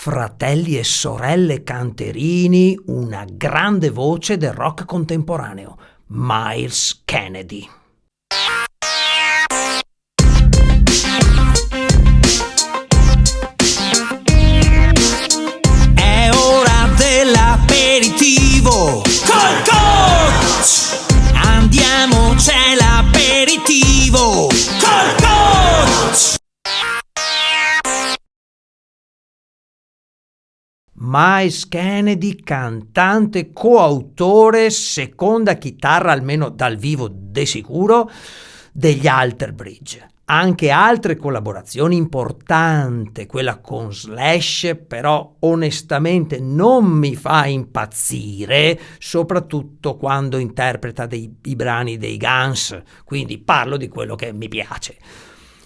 Fratelli e sorelle canterini, una grande voce del rock contemporaneo, Myles Kennedy. È ora dell'aperitivo col coach! Andiamo, c'è l'aperitivo col coach! Myles Kennedy, cantante, coautore, seconda chitarra, almeno dal vivo de sicuro, degli Alter Bridge. Anche altre collaborazioni importanti, quella con Slash, però onestamente non mi fa impazzire, soprattutto quando interpreta i brani dei Guns, quindi parlo di quello che mi piace.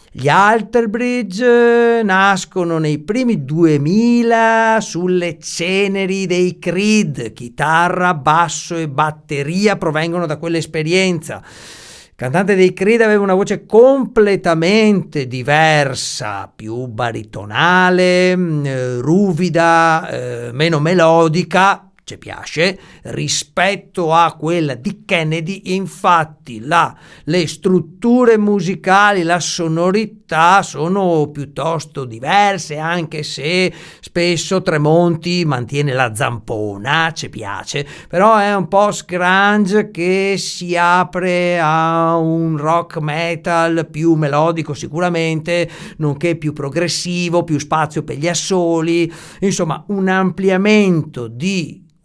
Gli Alter Bridge nascono nei primi 2000 sulle ceneri dei Creed, chitarra, basso e batteria provengono da quell'esperienza. Il cantante dei Creed aveva una voce completamente diversa, più baritonale, ruvida, meno melodica, ci piace, rispetto a quella di Kennedy. Infatti le strutture musicali, la sonorità sono piuttosto diverse, anche se spesso Tremonti mantiene la zampona, ci piace, però è un po' grunge che si apre a un rock metal più melodico sicuramente, nonché più progressivo, più spazio per gli assoli, insomma un ampliamento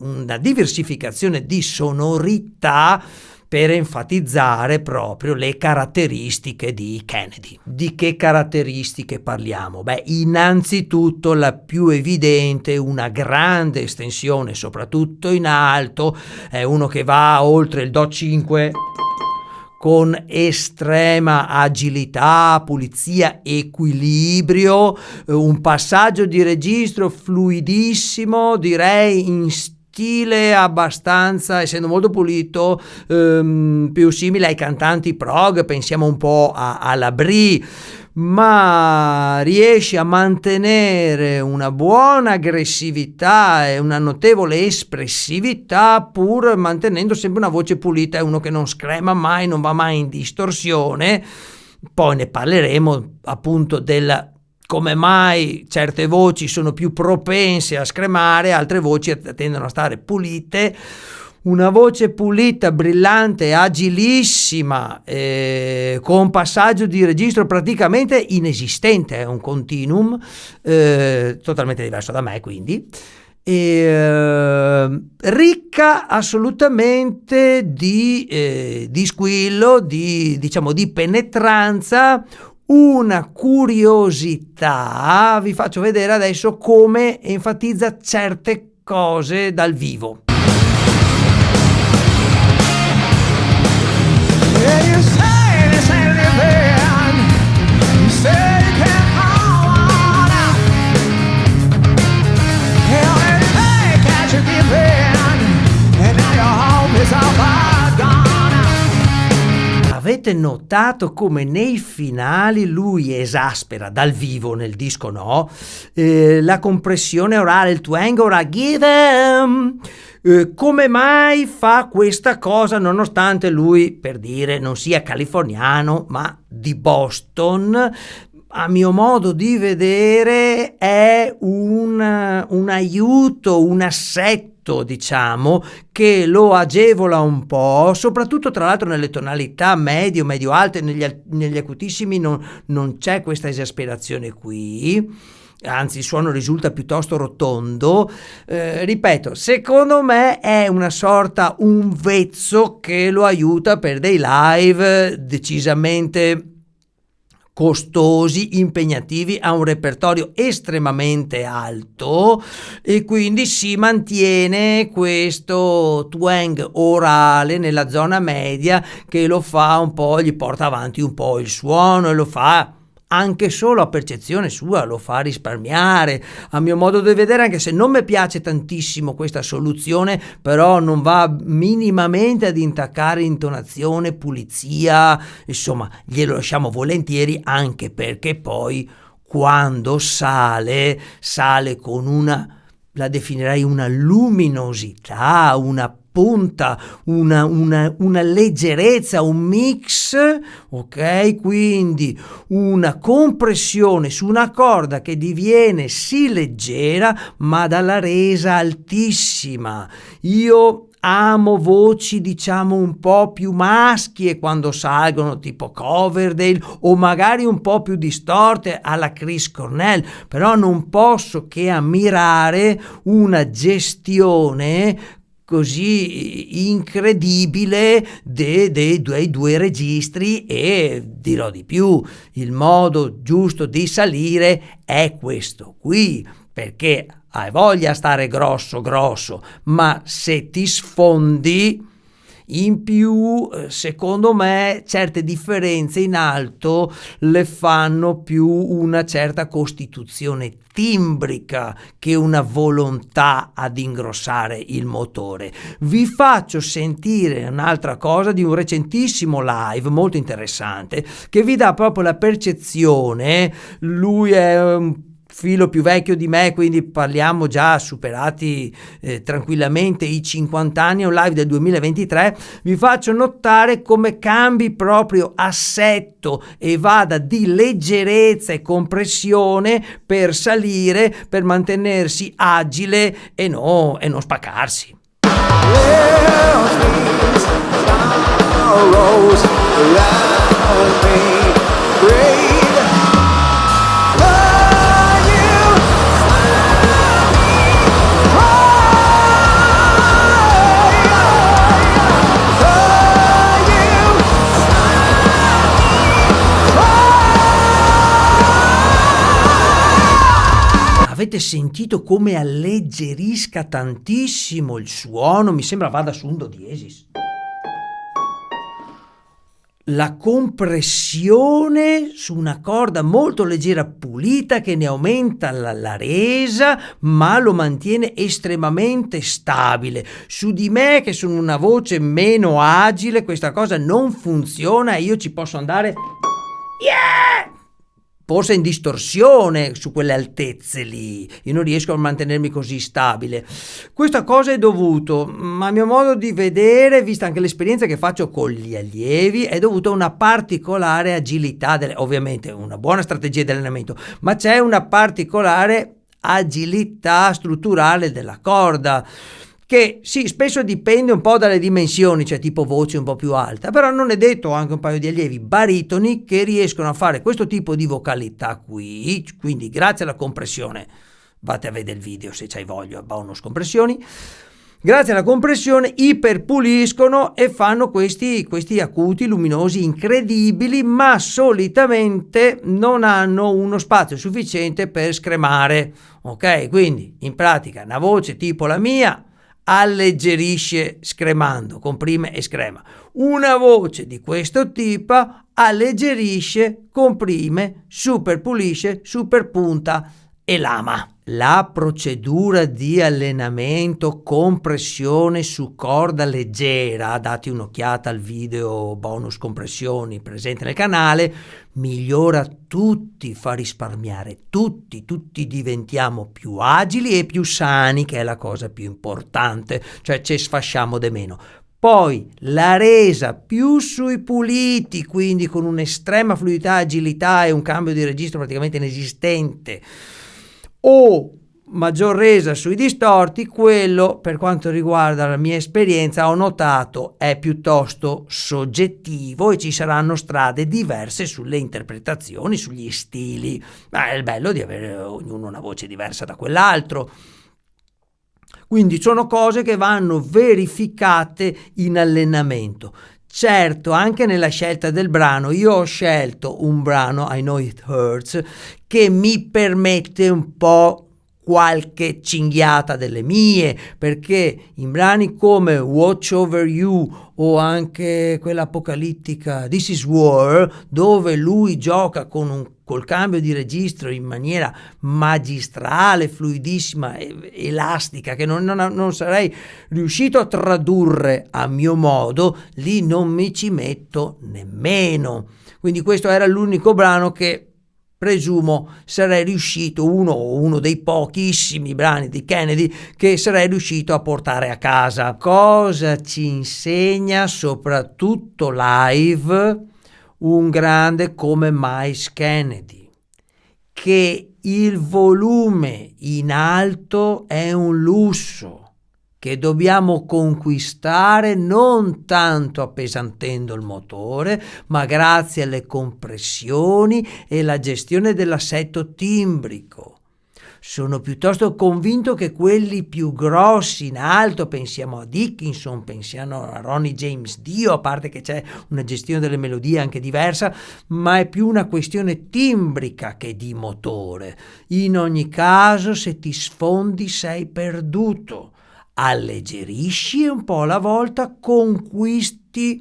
una diversificazione di sonorità per enfatizzare proprio le caratteristiche di Kennedy. Di che caratteristiche parliamo? Beh, innanzitutto la più evidente, una grande estensione, soprattutto in alto, è uno che va oltre il Do 5 con estrema agilità, pulizia, equilibrio, un passaggio di registro fluidissimo, direi in stile abbastanza, essendo molto pulito, più simile ai cantanti prog, pensiamo un po' alla Brie, ma riesce a mantenere una buona aggressività e una notevole espressività, pur mantenendo sempre una voce pulita. È uno che non screma mai, non va mai in distorsione. Poi ne parleremo appunto del come mai certe voci sono più propense a scremare, altre voci tendono a stare pulite. Una voce pulita, brillante, agilissima, con passaggio di registro praticamente inesistente, è un continuum, totalmente diverso da me quindi, ricca assolutamente di squillo, di penetranza, una curiosità. Vi faccio vedere adesso come enfatizza certe cose dal vivo. Avete notato come nei finali lui esaspera dal vivo, nel disco no, la compressione orale, il twang ora give em. Come mai fa questa cosa nonostante lui, per dire, non sia californiano ma di Boston? A mio modo di vedere è un aiuto, un assetto, diciamo, che lo agevola un po', soprattutto tra l'altro nelle tonalità medio-alte, negli acutissimi non c'è questa esasperazione qui, anzi il suono risulta piuttosto rotondo. Ripeto, secondo me è una sorta, un vezzo che lo aiuta per dei live decisamente costosi, impegnativi, ha un repertorio estremamente alto e quindi si mantiene questo twang orale nella zona media che lo fa un po', gli porta avanti un po' il suono e lo fa anche solo a percezione sua, lo fa risparmiare, a mio modo di vedere, anche se non mi piace tantissimo questa soluzione, però non va minimamente ad intaccare intonazione, pulizia, insomma glielo lasciamo volentieri, anche perché poi quando sale con la definirei una luminosità, una punta, una leggerezza, un mix, ok? Quindi una compressione su una corda che diviene sì leggera, ma dalla resa altissima. Io amo voci diciamo un po' più maschie quando salgono, tipo Coverdale, o magari un po' più distorte alla Chris Cornell, però non posso che ammirare una gestione così incredibile dei due registri, e dirò di più, il modo giusto di salire è questo qui, perché hai voglia stare grosso, ma se ti sfondi in più, secondo me certe differenze in alto le fanno più una certa costituzione timbrica che una volontà ad ingrossare il motore. Vi faccio sentire un'altra cosa di un recentissimo live molto interessante che vi dà proprio la percezione. Lui è un filo più vecchio di me, quindi parliamo già superati tranquillamente i 50 anni, è un live del 2023, vi faccio notare come cambi proprio assetto e vada di leggerezza e compressione per salire, per mantenersi agile e non spaccarsi. Avete sentito come alleggerisca tantissimo il suono? Mi sembra vada su un do diesis. La compressione su una corda molto leggera, pulita, che ne aumenta la resa, ma lo mantiene estremamente stabile. Su di me, che sono una voce meno agile, questa cosa non funziona e io ci posso andare forse in distorsione su quelle altezze lì. Io non riesco a mantenermi così stabile. Questa cosa è dovuto, a mio modo di vedere, vista anche l'esperienza che faccio con gli allievi, è dovuto a una particolare agilità, ovviamente una buona strategia di allenamento, ma c'è una particolare agilità strutturale della corda, che sì, spesso dipende un po' dalle dimensioni, cioè tipo voce un po' più alta, però non è detto, ho anche un paio di allievi baritoni che riescono a fare questo tipo di vocalità qui, quindi grazie alla compressione, vate a vedere il video se c'hai voglia, bonus compressioni, grazie alla compressione iperpuliscono e fanno questi acuti luminosi incredibili, ma solitamente non hanno uno spazio sufficiente per scremare, ok? Quindi in pratica una voce tipo la mia alleggerisce scremando, comprime e screma. Una voce di questo tipo alleggerisce, comprime, superpulisce, superpunta e lama. La procedura di allenamento compressione su corda leggera, date un'occhiata al video bonus compressioni presente nel canale, migliora tutti, fa risparmiare tutti diventiamo più agili e più sani, che è la cosa più importante, cioè ci sfasciamo di meno. Poi la resa più sui puliti, quindi con un'estrema fluidità, agilità e un cambio di registro praticamente inesistente, o maggior resa sui distorti, quello per quanto riguarda la mia esperienza ho notato è piuttosto soggettivo e ci saranno strade diverse sulle interpretazioni, sugli stili, ma è il bello di avere ognuno una voce diversa da quell'altro. Quindi sono cose che vanno verificate in allenamento. Certo, anche nella scelta del brano, io ho scelto un brano, I Know It Hurts, che mi permette un po' qualche cinghiata delle mie, perché in brani come Watch Over You o anche quella apocalittica This Is War, dove lui gioca col cambio di registro in maniera magistrale, fluidissima, elastica, che non sarei riuscito a tradurre a mio modo, lì non mi ci metto nemmeno. Quindi questo era l'unico brano che presumo sarei riuscito, uno dei pochissimi brani di Kennedy che sarei riuscito a portare a casa. Cosa ci insegna, soprattutto live, un grande come Myles Kennedy? Che il volume in alto è un lusso che dobbiamo conquistare non tanto appesantendo il motore, ma grazie alle compressioni e la gestione dell'assetto timbrico. Sono piuttosto convinto che quelli più grossi in alto, pensiamo a Dickinson, pensiamo a Ronnie James Dio, a parte che c'è una gestione delle melodie anche diversa, ma è più una questione timbrica che di motore. In ogni caso, se ti sfondi sei perduto. Alleggerisci e un po' alla volta conquisti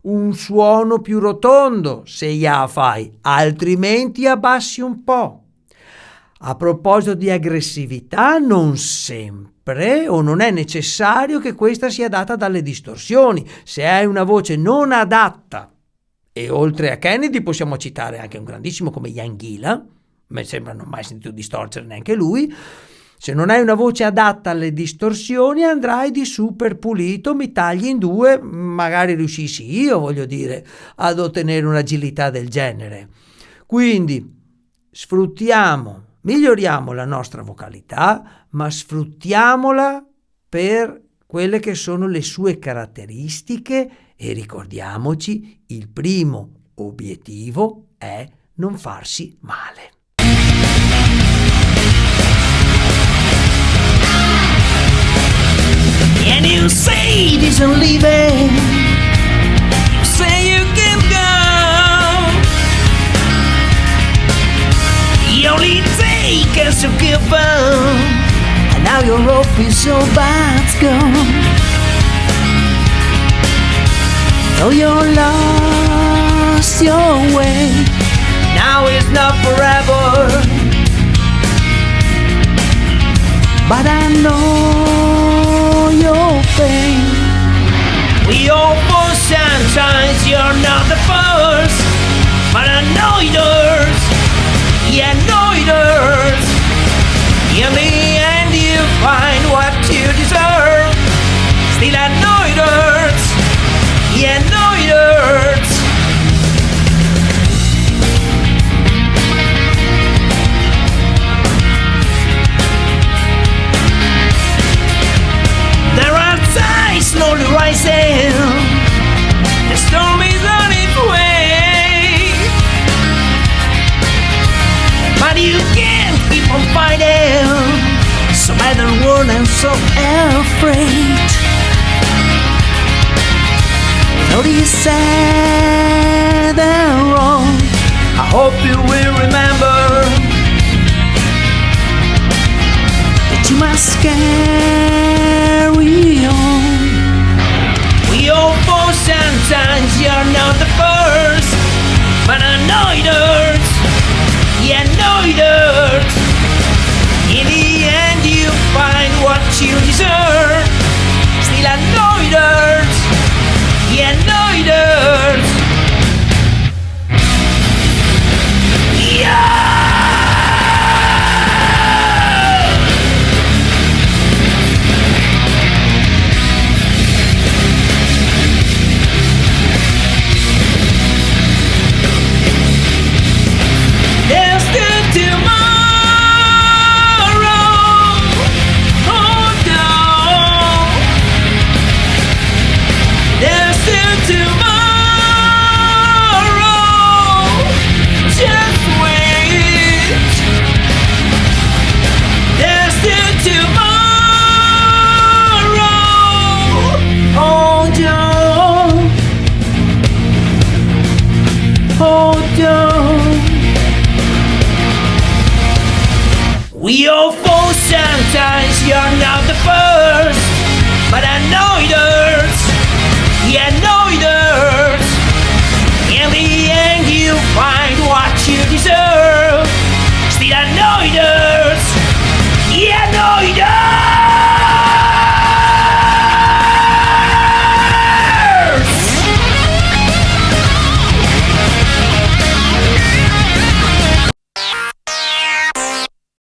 un suono più rotondo se gliela fai, altrimenti abbassi un po'. A proposito di aggressività, non sempre o non è necessario che questa sia data dalle distorsioni. Se hai una voce non adatta, e oltre a Kennedy possiamo citare anche un grandissimo come Ian Gillan, mi sembra non ho mai sentito distorcere neanche lui. Se non hai una voce adatta alle distorsioni andrai di super pulito, mi tagli in due, magari riuscissi io, voglio dire, ad ottenere un'agilità del genere. Quindi miglioriamo la nostra vocalità, ma sfruttiamola per quelle che sono le sue caratteristiche e ricordiamoci, il primo obiettivo è non farsi male. And you say this and leaving, you say you can go. You only take as you give up, and now your rope is so bad gone. Though you're lost your way, now it's not forever, but I know your pain. We all fall sometimes, you're not the first, but I know it hurts, yeah, I know it hurts. In the end you find what you deserve, still I know it hurts, yeah, I know it hurts. There are tides slowly rising, the storm is on its way, but you can't keep on fighting, so I don't worry, I'm so afraid. Though you said and wrong, I hope you will remember that you must carry on. We all fall sometimes, you're not the first, but I know it hurts, yeah, I know it hurts. In the end you find what you deserve, still I know it hurts, yeah, I know it hurts. Yeah! There's still tomorrow, oh no. There's still tomorrow, just wait. There's still tomorrow, hold on, hold on. We all fall sometimes, you're not the first, but I know it hurts, yeah, I know it hurts. In the end you find what you deserve, still I know it hurts,